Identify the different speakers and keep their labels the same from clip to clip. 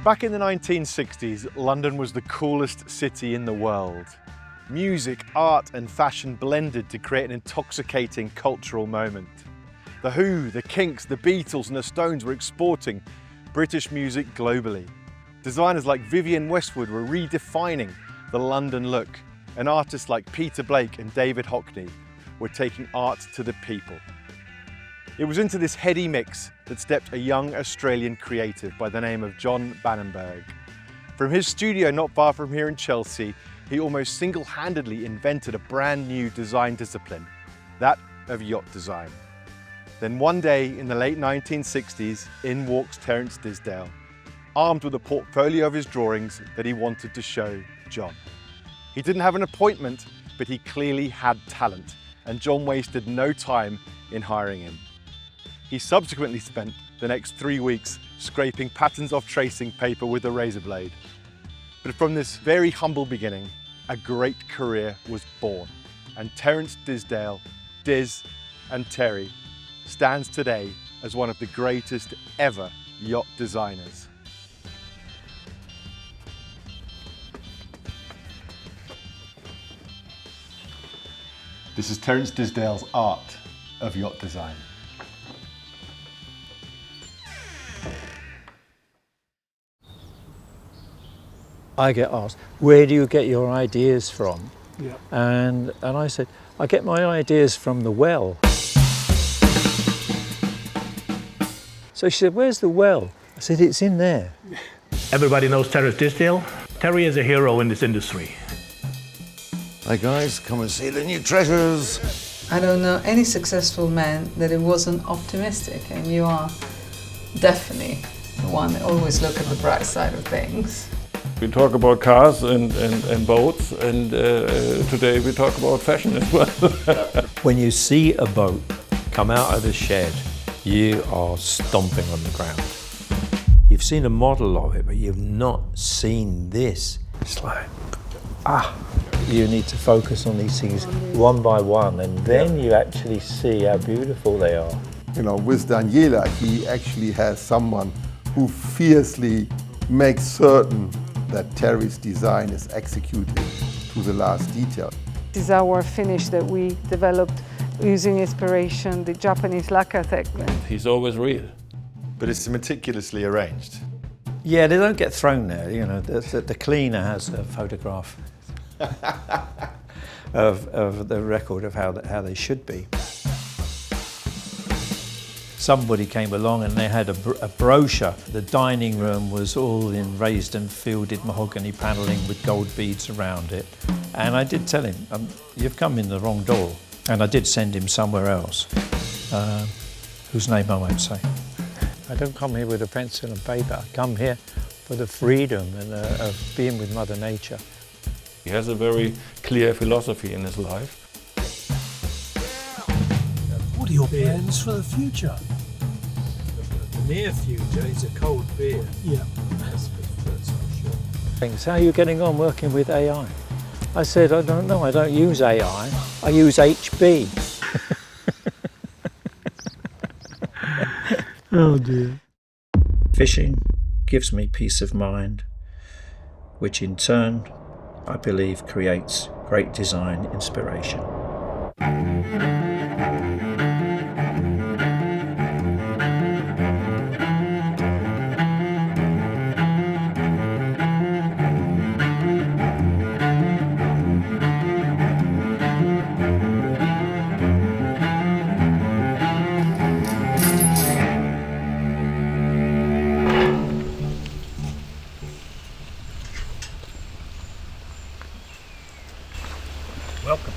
Speaker 1: Back in the 1960s, London was the coolest city in the world. Music, art and fashion blended to create an intoxicating cultural moment. The Who, the Kinks, the Beatles and the Stones were exporting British music globally. Designers like Vivienne Westwood were redefining the London look, and artists like Peter Blake and David Hockney were taking art to the people. It was into this heady mix that stepped a young Australian creative by the name of John Bannenberg. From his studio not far from here in Chelsea, he almost single-handedly invented a brand new design discipline, that of yacht design. Then one day in the late 1960s, in walks Terence Disdale, armed with a portfolio of his drawings that he wanted to show John. He didn't have an appointment, but he clearly had talent, and John wasted no time in hiring him. He subsequently spent the next 3 weeks scraping patterns off tracing paper with a razor blade. But from this very humble beginning, a great career was born, and Terence Disdale, Diz and Terry, stands today as one of the greatest ever yacht designers. This is Terence Disdale's Art of Yacht Design.
Speaker 2: I get asked, where do you get your ideas from?
Speaker 3: Yeah.
Speaker 2: And I said, I get my ideas from the well. So she said, where's the well? I said, it's in there.
Speaker 3: Everybody knows Terence Disdale. Terry is a hero in this industry.
Speaker 4: Hi guys, come and see the new treasures.
Speaker 5: I don't know any successful man that it wasn't optimistic, and you are definitely the one that always look at the bright side of things.
Speaker 6: We talk about cars and boats, and today we talk about fashion as well.
Speaker 2: When you see a boat come out of the shed, you are stomping on the ground. You've seen a model of it, but you've not seen this. It's like, you need to focus on these things one by one, and then you actually see how beautiful they are.
Speaker 7: You know, with Daniela, he actually has someone who fiercely makes certain that Terry's design is executed to the last detail.
Speaker 8: This is our finish that we developed using inspiration, the Japanese lacquer technique.
Speaker 6: He's always real.
Speaker 1: But it's meticulously arranged.
Speaker 2: Yeah, they don't get thrown there. You know, the cleaner has a photograph of the record of how they should be. Somebody came along and they had a brochure. The dining room was all in raised and fielded mahogany panelling with gold beads around it. And I did tell him, you've come in the wrong door. And I did send him somewhere else, whose name I won't say. I don't come here with a pencil and paper. I come here for the freedom and of being with Mother Nature.
Speaker 6: He has a very clear philosophy in his life.
Speaker 3: What are your plans for the future?
Speaker 2: The near future is a cold beer.
Speaker 3: Yeah.
Speaker 2: Things. How are you getting on working with AI? I said, I don't know, I don't use AI, I use HB.
Speaker 3: Oh dear.
Speaker 2: Fishing gives me peace of mind, which in turn, I believe, creates great design inspiration.
Speaker 3: Welcome.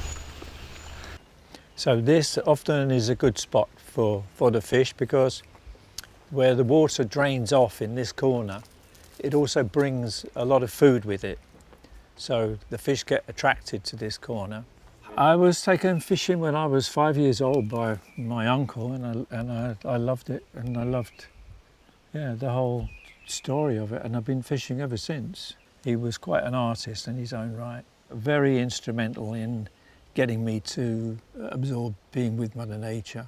Speaker 2: So this often is a good spot for the fish, because where the water drains off in this corner, it also brings a lot of food with it. So the fish get attracted to this corner. I was taken fishing when I was 5 years old by my uncle, and I loved it, and I loved the whole story of it, and I've been fishing ever since. He was quite an artist in his own right. Very instrumental in getting me to absorb being with Mother Nature.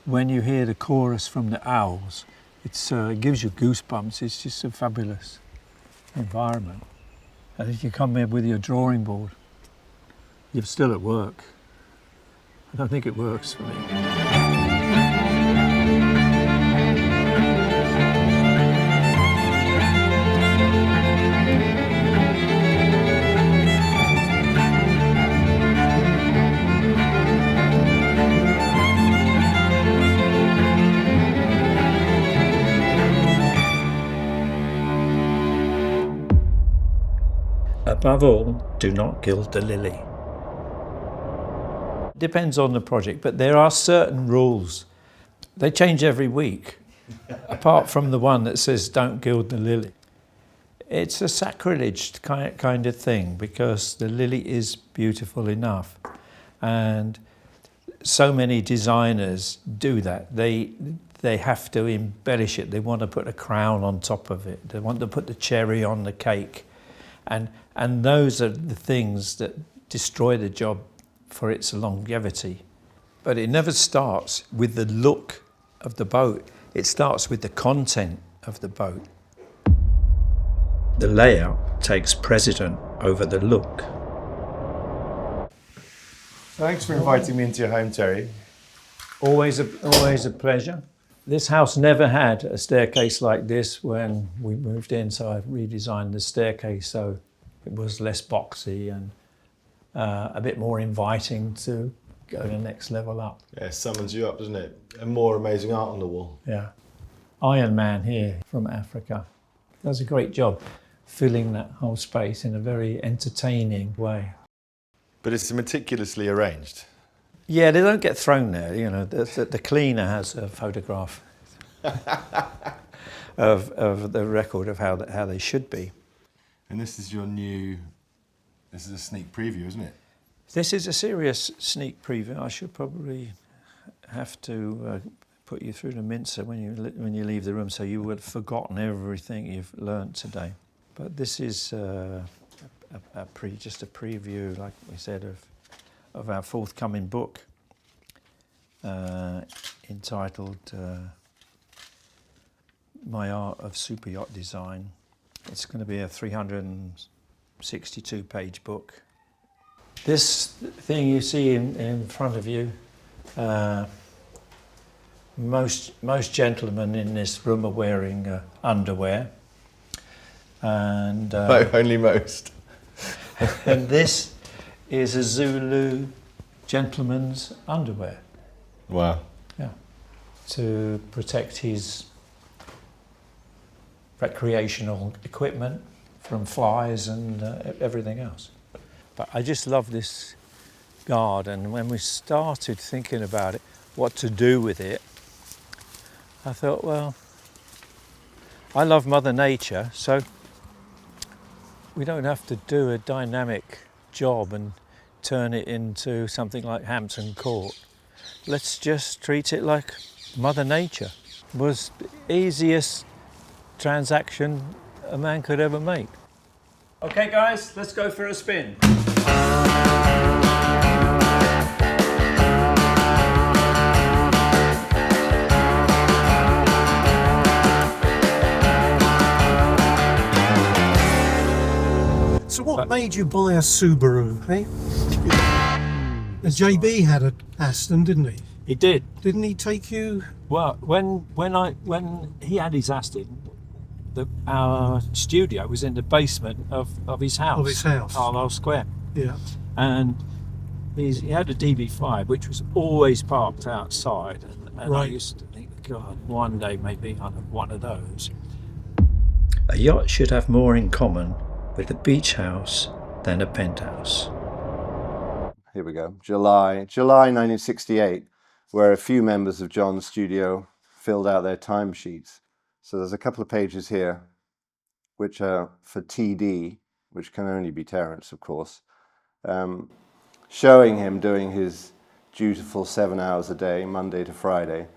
Speaker 2: When you hear the chorus from the owls, it gives you goosebumps. It's just so fabulous. environment. And if you come in with your drawing board, you're still at work. I don't think it works for me. Above all, do not gild the lily. Depends on the project, but there are certain rules. They change every week, apart from the one that says don't gild the lily. It's a sacrilege kind of thing because the lily is beautiful enough. And so many designers do that. They have to embellish it. They want to put a crown on top of it. They want to put the cherry on the cake. And those are the things that destroy the job for its longevity. But it never starts with the look of the boat. It starts with the content of the boat. The layout takes precedent over the look.
Speaker 1: Thanks for inviting me into your home, Terry.
Speaker 2: Always a pleasure. This house never had a staircase like this when we moved in, so I redesigned the staircase so it was less boxy and a bit more inviting to go the next level up.
Speaker 1: Yeah, it summons you up, doesn't it? And more amazing art on the wall.
Speaker 2: Yeah. Iron Man here from Africa does a great job filling that whole space in a very entertaining way.
Speaker 1: But it's meticulously arranged.
Speaker 2: Yeah, they don't get thrown there. You know, the cleaner has a photograph of the record of how they should be.
Speaker 1: And this is this is a sneak preview, isn't it?
Speaker 2: This is a serious sneak preview. I should probably have to put you through the mincer when you leave the room, so you would have forgotten everything you've learnt today. But this is just a preview, like we said, of our forthcoming book entitled My Art of Super Yacht Design. It's going to be a 362-page book. This thing you see in front of you, most gentlemen in this room are wearing underwear. And
Speaker 1: Only most.
Speaker 2: And this is a Zulu gentleman's underwear.
Speaker 1: Wow.
Speaker 2: Yeah. To protect his recreational equipment from flies and everything else. But I just love this garden. When we started thinking about it, what to do with it, I thought, well, I love Mother Nature, so we don't have to do a dynamic job and turn it into something like Hampton Court. Let's just treat it like Mother Nature. It was the easiest transaction a man could ever make. Okay guys, let's go for a spin.
Speaker 9: So what made you buy a Subaru, eh? JB had an Aston, didn't he?
Speaker 2: He did.
Speaker 9: Didn't he take you?
Speaker 2: Well, when he had his Aston, our studio was in the basement of his house.
Speaker 9: Of his house.
Speaker 2: Carlisle Square.
Speaker 9: Yeah.
Speaker 2: And he had a DB5, which was always parked outside. And I used to think, God, one day maybe I'll have one of those. A yacht should have more in common with a beach house than a penthouse.
Speaker 4: Here we go. July 1968, where a few members of John's studio filled out their timesheets. So there's a couple of pages here, which are for TD, which can only be Terence, of course, showing him doing his dutiful 7 hours a day, Monday to Friday,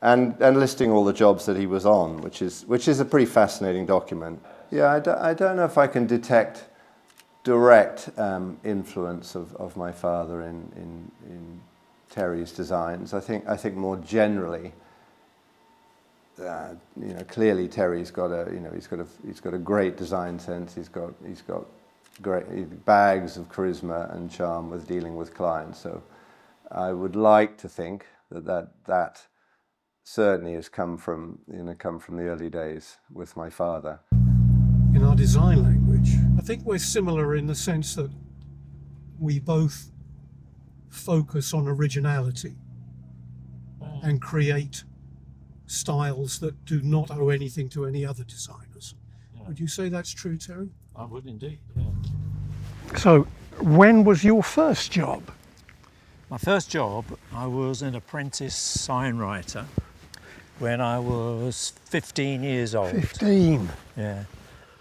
Speaker 4: and listing all the jobs that he was on, which is a pretty fascinating document. Yeah, I don't know if I can detect direct influence of my father in Terry's designs. I think more generally, clearly Terry's got he's got a great design sense. He's got great bags of charisma and charm with dealing with clients. So I would like to think that certainly has come from the early days with my father.
Speaker 9: In our design language, I think we're similar in the sense that we both focus on originality and create styles that do not owe anything to any other designers. Yeah. Would you say that's true, Terry?
Speaker 2: I would indeed, yeah.
Speaker 9: So, when was your first job?
Speaker 2: My first job, I was an apprentice sign writer when I was 15 years old.
Speaker 9: 15?
Speaker 2: Yeah.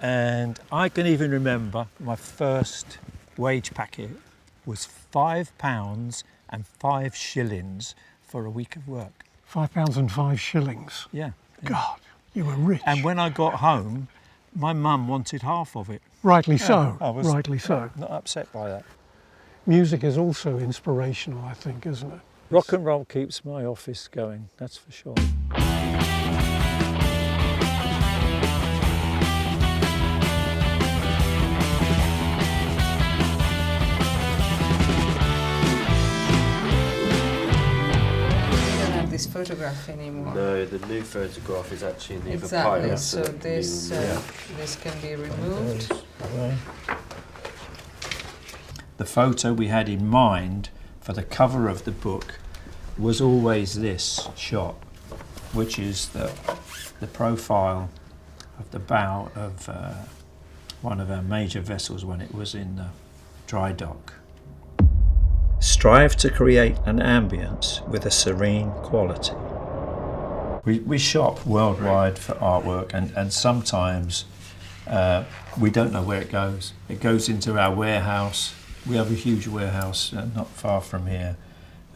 Speaker 2: And I can even remember my first wage packet was £5 and 5 shillings for a week of work.
Speaker 9: £5 and 5 shillings?
Speaker 2: Yeah.
Speaker 9: God, you were rich.
Speaker 2: And when I got home, my mum wanted half of it.
Speaker 9: Rightly so,
Speaker 2: I was
Speaker 9: rightly so.
Speaker 2: Not upset by that.
Speaker 9: Music is also inspirational, I think, isn't it?
Speaker 2: Rock and roll keeps my office going, that's for sure.
Speaker 5: This photograph anymore.
Speaker 10: No, the new photograph is actually in the
Speaker 5: exactly.
Speaker 10: papyrus.
Speaker 5: So this can be removed.
Speaker 2: The photo we had in mind for the cover of the book was always this shot, which is the profile of the bow of one of our major vessels when it was in the dry dock. Strive to create an ambience with a serene quality. We shop worldwide for artwork, and sometimes we don't know where it goes. It goes into our warehouse. We have a huge warehouse not far from here,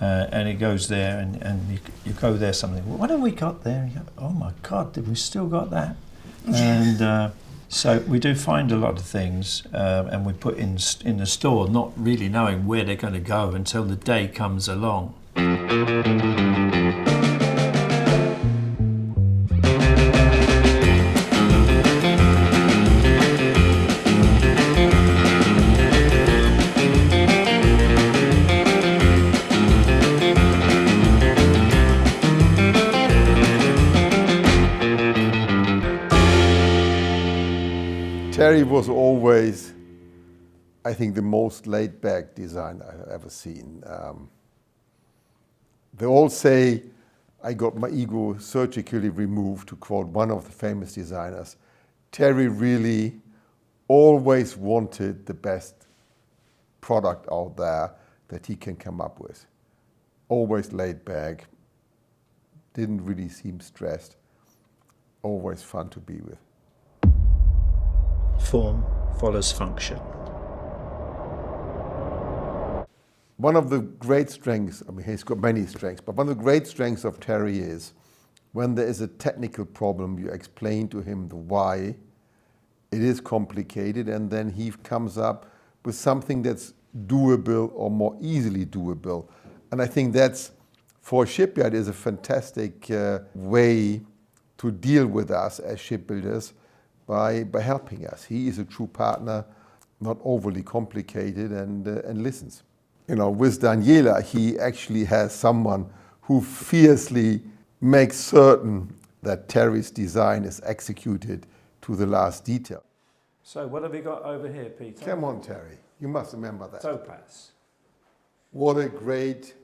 Speaker 2: and it goes there, and you go there something, well, what have we got there? And you go, oh my God, we still got that? And so we do find a lot of things, and we put in the store, not really knowing where they're going to go until the day comes along.
Speaker 7: Terry was always, I think, the most laid-back designer I've ever seen. They all say, I got my ego surgically removed, to quote one of the famous designers. Terry really always wanted the best product out there that he can come up with. Always laid back, didn't really seem stressed, always fun to be with.
Speaker 2: Form follows function.
Speaker 7: One of the great strengths, I mean, he's got many strengths, but one of the great strengths of Terry is when there is a technical problem, you explain to him the why. It is complicated, and then he comes up with something that's doable or more easily doable. And I think that's, for a shipyard, is a fantastic way to deal with us as shipbuilders by helping us. He is a true partner, not overly complicated, and listens. You know, with Daniela, he actually has someone who fiercely makes certain that Terry's design is executed to the last detail.
Speaker 2: So what have we got over here, Peter?
Speaker 7: Come on, Terry. You must remember that.
Speaker 2: Topaz.
Speaker 7: What a great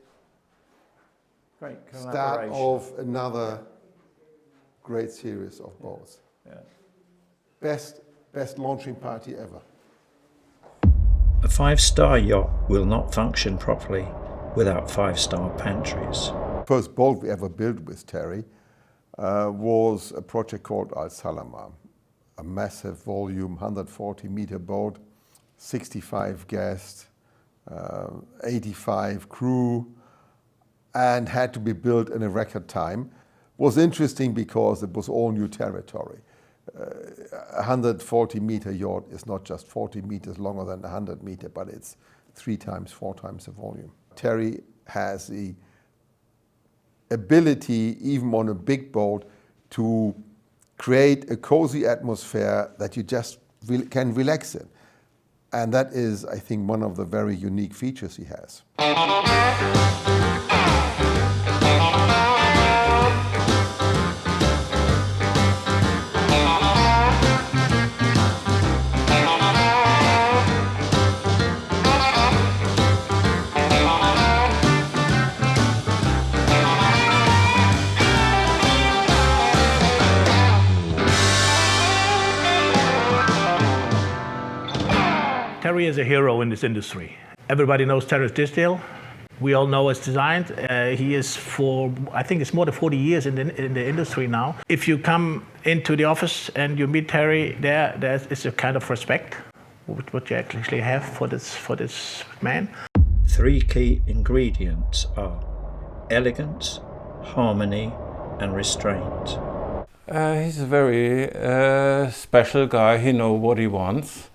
Speaker 7: start
Speaker 2: collaboration.
Speaker 7: of another great series of boats.
Speaker 2: Yeah.
Speaker 7: Best launching party ever.
Speaker 2: A 5-star yacht will not function properly without 5-star pantries.
Speaker 7: First boat we ever built with Terry was a project called Assouline, a massive volume, 140-meter boat, 65 guests, 85 crew, and had to be built in a record time. Was interesting because it was all new territory. A 140-meter yacht is not just 40 meters longer than a 100-meter, but it's 3 times, 4 times the volume. Terry has the ability, even on a big boat, to create a cozy atmosphere that you just can relax in. And that is, I think, one of the very unique features he has.
Speaker 3: Terry is a hero in this industry. Everybody knows Terence Disdale. We all know his design. He is I think it's more than 40 years in the industry now. If you come into the office and you meet Terry, there is a kind of respect what you actually have for this man.
Speaker 2: 3 key ingredients are elegance, harmony, and restraint.
Speaker 6: He's a very special guy. He knows what he wants.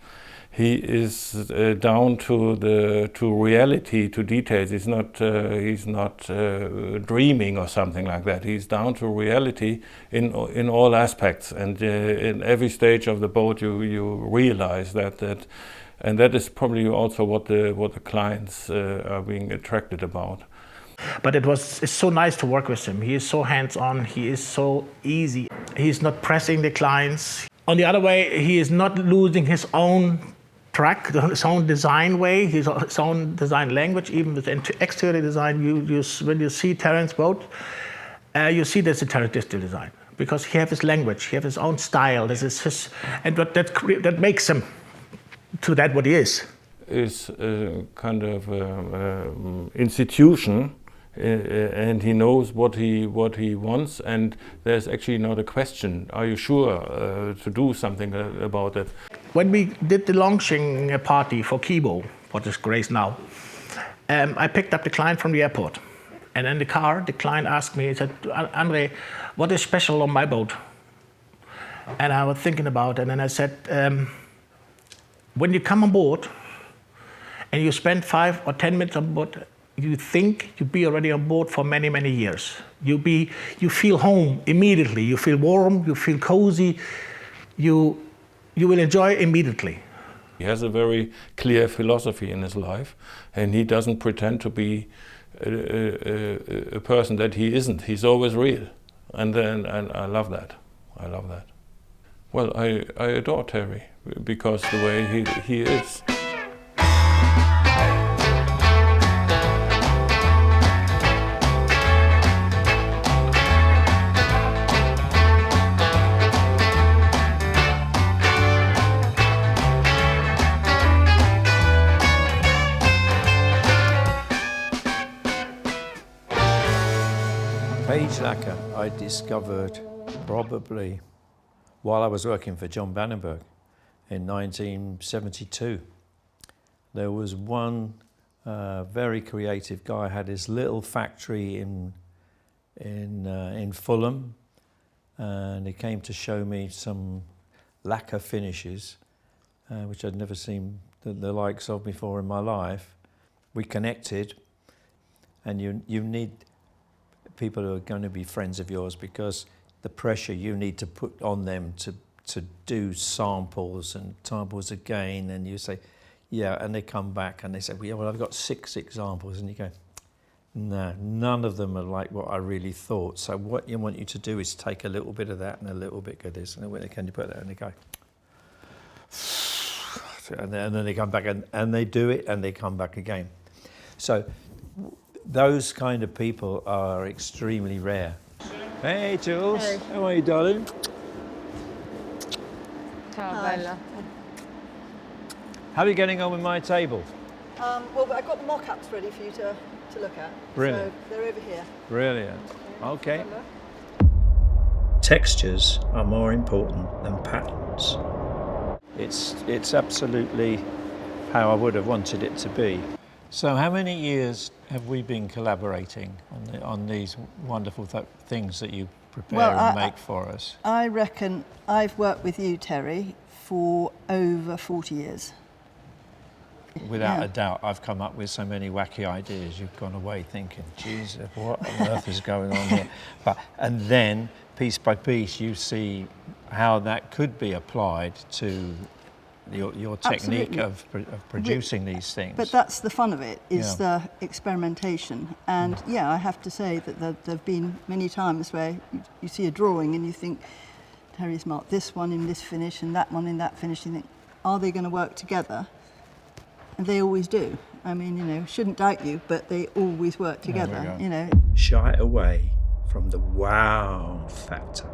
Speaker 6: He is down to reality, to details. He's not dreaming or something like that. He's down to reality in all aspects, and in every stage of the boat you realize that, and that is probably also what the clients are being attracted about.
Speaker 3: But it's so nice to work with him. He is so hands-on. He is so easy. He's not pressing the clients. On the other way, he is not losing his own track, his own design way, his own design language. Even with exterior design, when you see Terence boat, you see there's a Terence Disdale design, because he has his language, he has his own style. This is his, and that makes him to that what he is.
Speaker 6: Is a kind of institution, and he knows what he wants, and there's actually not a question. Are you sure to do something about it?
Speaker 3: When we did the launching party for Kibo, what is Grace now, I picked up the client from the airport. And in the car, the client asked me, he said, Andre, what is special on my boat? And I was thinking about it, and then I said, when you come on board and you spend 5 or 10 minutes on board, you think you'll be already on board for many, many years. You feel home immediately. You feel warm, you feel cozy. You will enjoy immediately.
Speaker 6: He has a very clear philosophy in his life, and he doesn't pretend to be a person that he isn't. He's always real, and I love that. I love that. Well, I adore Terry because the way he is.
Speaker 2: Beige lacquer I discovered probably while I was working for John Bannenberg in 1972. There was one very creative guy, had his little factory in Fulham, and he came to show me some lacquer finishes, which I'd never seen the likes of before in my life. We connected, and you need people who are going to be friends of yours, because the pressure you need to put on them to do samples again, and you say, yeah, and they come back and they say, well, I've got 6 examples, and you go, no, none of them are like what I really thought. So what you want you to do is take a little bit of that and a little bit of this, and when can you put that, and they go, and then they come back and they do it, and they come back again. So those kind of people are extremely rare. Hey, Jules.
Speaker 8: Hey.
Speaker 2: How are you, darling?
Speaker 8: Ciao, bella.
Speaker 2: How are you getting on with my table?
Speaker 11: Well, I've got the mock-ups ready for you to look at.
Speaker 2: Brilliant.
Speaker 11: So they're over here.
Speaker 2: Brilliant. Okay. Textures are more important than patterns. It's absolutely how I would have wanted it to be. So how many years have we been collaborating on these wonderful things that you prepare and make for us?
Speaker 11: I reckon I've worked with you, Terry, for over 40 years.
Speaker 2: Without a doubt, I've come up with so many wacky ideas. You've gone away thinking, Jesus, what on earth is going on here? And then piece by piece, you see how that could be applied to your technique of producing these things.
Speaker 11: But that's the fun of it, is the experimentation. And yeah, I have to say that there have been many times where you see a drawing and you think, Terry's marked this one in this finish and that one in that finish, and you think, are they going to work together? And they always do. I mean, you know, shouldn't doubt you, but they always work together, you know.
Speaker 2: Shy away from the wow factor.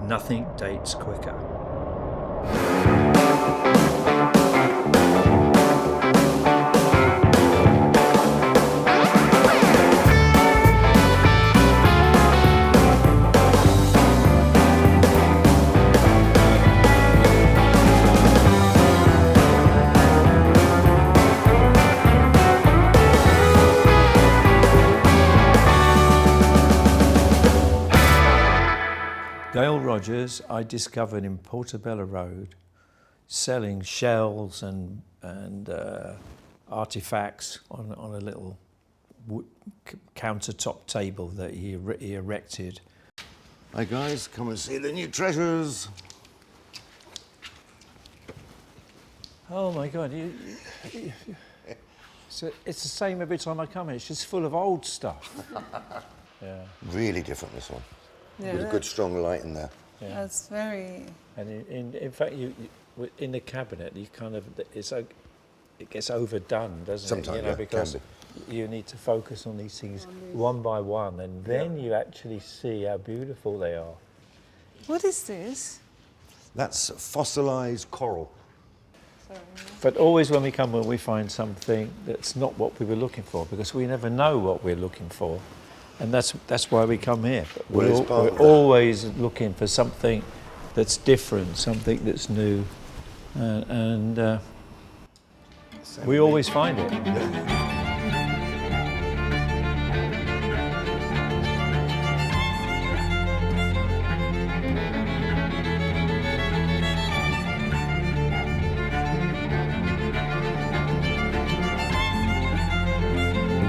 Speaker 2: Nothing dates quicker. Dale Rogers, I discovered in Portobello Road, selling shells and artifacts on a little countertop table that he erected.
Speaker 12: Hi guys, come and see the new treasures.
Speaker 2: Oh my God, so it's the same every time I come here. It's just full of old stuff. Yeah.
Speaker 12: Really different, this one.
Speaker 5: Yeah.
Speaker 12: With a good strong light in there.
Speaker 2: Yeah.
Speaker 5: That's very...
Speaker 2: And in fact, you in the cabinet, you kind of, it gets overdone, doesn't
Speaker 12: Sometimes,
Speaker 2: it? You know, because you need to focus on these things one by one, and then you actually see how beautiful they are.
Speaker 5: What is this?
Speaker 12: That's fossilized coral.
Speaker 2: But always when we come here, we find something that's not what we were looking for, because we never know what we're looking for. And that's why we come here. We're always looking for something that's different, something that's new, and we always find it.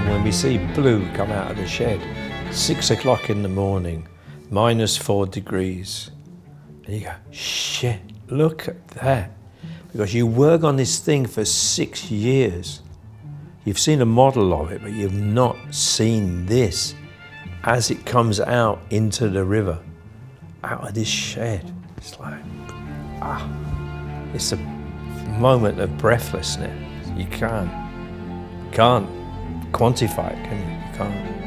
Speaker 2: When we see blue come out of the shed, 6 o'clock in the morning, -4 degrees, and you go, shit, look at that. Because you work on this thing for 6 years. You've seen a model of it, but you've not seen this as it comes out into the river, out of this shed. It's like, it's a moment of breathlessness. You can't quantify it, can you? You can't.